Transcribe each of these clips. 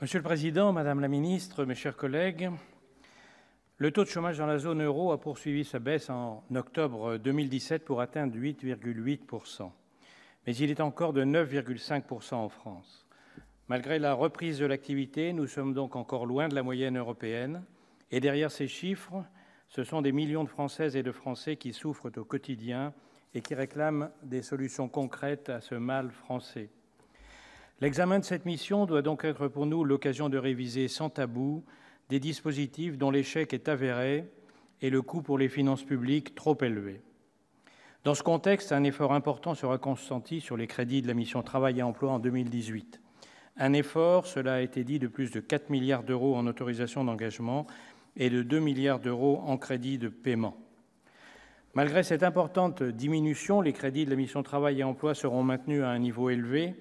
Monsieur le président, madame la ministre, mes chers collègues, le taux de chômage dans la zone euro a poursuivi sa baisse en octobre 2017 pour atteindre 8,8 %. Mais il est encore de 9,5 % en France. Malgré la reprise de l'activité, nous sommes donc encore loin de la moyenne européenne. Et derrière ces chiffres, ce sont des millions de Françaises et de Français qui souffrent au quotidien et qui réclament des solutions concrètes à ce mal français. L'examen de cette mission doit donc être pour nous l'occasion de réviser sans tabou des dispositifs dont l'échec est avéré et le coût pour les finances publiques trop élevé. Dans ce contexte, un effort important sera consenti sur les crédits de la mission Travail et emploi en 2018. Un effort, cela a été dit, de plus de 4 milliards d'euros en autorisations d'engagement et de 2 milliards d'euros en crédits de paiement. Malgré cette importante diminution, les crédits de la mission Travail et emploi seront maintenus à un niveau élevé.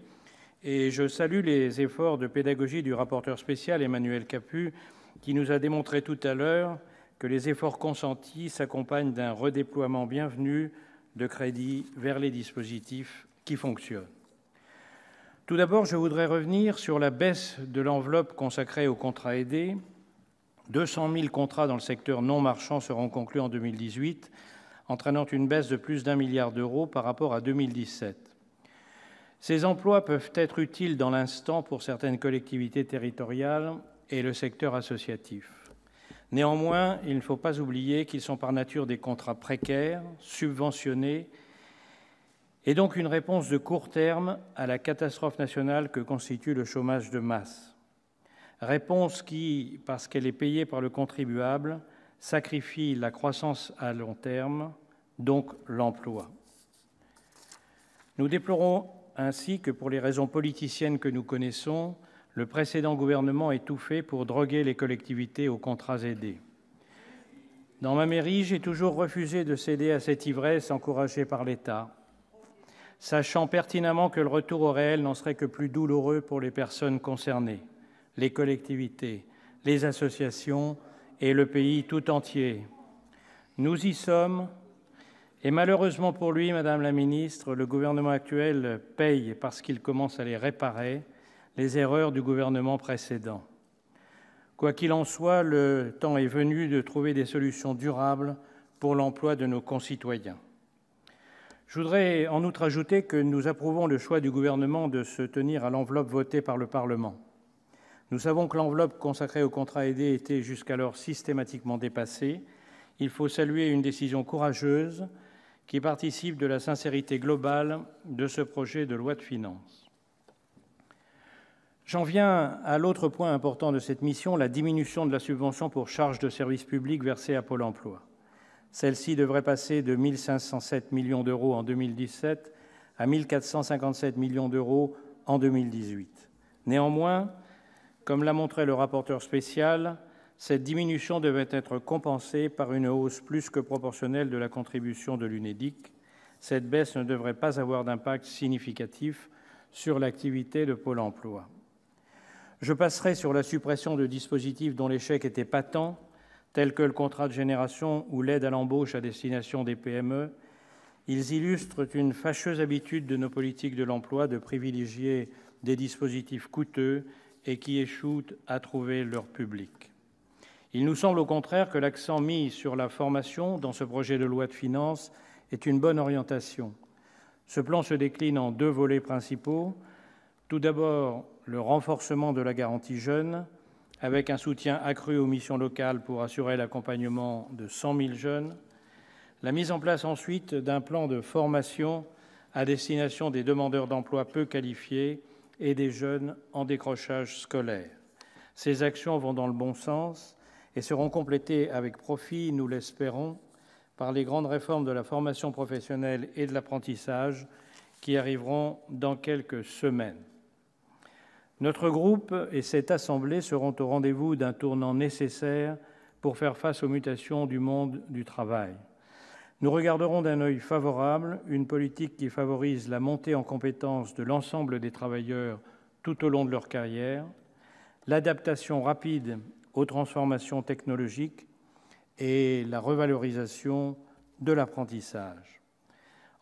Et je salue les efforts de pédagogie du rapporteur spécial Emmanuel Capus, qui nous a démontré tout à l'heure que les efforts consentis s'accompagnent d'un redéploiement bienvenu de crédits vers les dispositifs qui fonctionnent. Tout d'abord, je voudrais revenir sur la baisse de l'enveloppe consacrée aux contrats aidés. 200 000 contrats dans le secteur non marchand seront conclus en 2018, entraînant une baisse de plus d'1 milliard d'euros par rapport à 2017. Ces emplois peuvent être utiles dans l'instant pour certaines collectivités territoriales et le secteur associatif. Néanmoins, il ne faut pas oublier qu'ils sont par nature des contrats précaires, subventionnés, et donc une réponse de court terme à la catastrophe nationale que constitue le chômage de masse. Réponse qui, parce qu'elle est payée par le contribuable, sacrifie la croissance à long terme, donc l'emploi. Nous déplorons ainsi que, pour les raisons politiciennes que nous connaissons, le précédent gouvernement ait tout fait pour droguer les collectivités aux contrats aidés. Dans ma mairie, j'ai toujours refusé de céder à cette ivresse encouragée par l'État, sachant pertinemment que le retour au réel n'en serait que plus douloureux pour les personnes concernées, les collectivités, les associations et le pays tout entier. Nous y sommes. Et malheureusement pour lui, Madame la ministre, le gouvernement actuel paye, parce qu'il commence à les réparer, les erreurs du gouvernement précédent. Quoi qu'il en soit, le temps est venu de trouver des solutions durables pour l'emploi de nos concitoyens. Je voudrais en outre ajouter que nous approuvons le choix du gouvernement de se tenir à l'enveloppe votée par le Parlement. Nous savons que l'enveloppe consacrée aux contrats aidés était jusqu'alors systématiquement dépassée. Il faut saluer une décision courageuse qui participe de la sincérité globale de ce projet de loi de finances. J'en viens à l'autre point important de cette mission, la diminution de la subvention pour charges de service public versée à Pôle emploi. Celle-ci devrait passer de 1 507 millions d'euros en 2017 à 1 457 millions d'euros en 2018. Néanmoins, comme l'a montré le rapporteur spécial, cette diminution devait être compensée par une hausse plus que proportionnelle de la contribution de l'UNEDIC. Cette baisse ne devrait pas avoir d'impact significatif sur l'activité de Pôle emploi. Je passerai sur la suppression de dispositifs dont l'échec était patent, tels que le contrat de génération ou l'aide à l'embauche à destination des PME. Ils illustrent une fâcheuse habitude de nos politiques de l'emploi de privilégier des dispositifs coûteux et qui échouent à trouver leur public. Il nous semble au contraire que l'accent mis sur la formation dans ce projet de loi de finances est une bonne orientation. Ce plan se décline en 2 volets principaux. Tout d'abord, le renforcement de la garantie jeunes, avec un soutien accru aux missions locales pour assurer l'accompagnement de 100 000 jeunes. La mise en place ensuite d'un plan de formation à destination des demandeurs d'emploi peu qualifiés et des jeunes en décrochage scolaire. Ces actions vont dans le bon sens et seront complétées avec profit, nous l'espérons, par les grandes réformes de la formation professionnelle et de l'apprentissage qui arriveront dans quelques semaines. Notre groupe et cette Assemblée seront au rendez-vous d'un tournant nécessaire pour faire face aux mutations du monde du travail. Nous regarderons d'un œil favorable une politique qui favorise la montée en compétences de l'ensemble des travailleurs tout au long de leur carrière, l'adaptation rapide aux transformations technologiques et la revalorisation de l'apprentissage.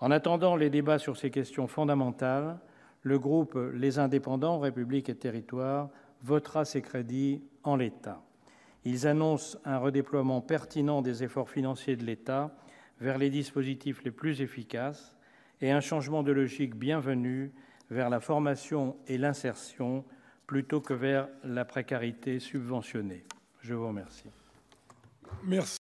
En attendant les débats sur ces questions fondamentales, le groupe Les Indépendants, République et Territoires votera ces crédits en l'état. Ils annoncent un redéploiement pertinent des efforts financiers de l'État vers les dispositifs les plus efficaces et un changement de logique bienvenu vers la formation et l'insertion plutôt que vers la précarité subventionnée. Je vous remercie. Merci.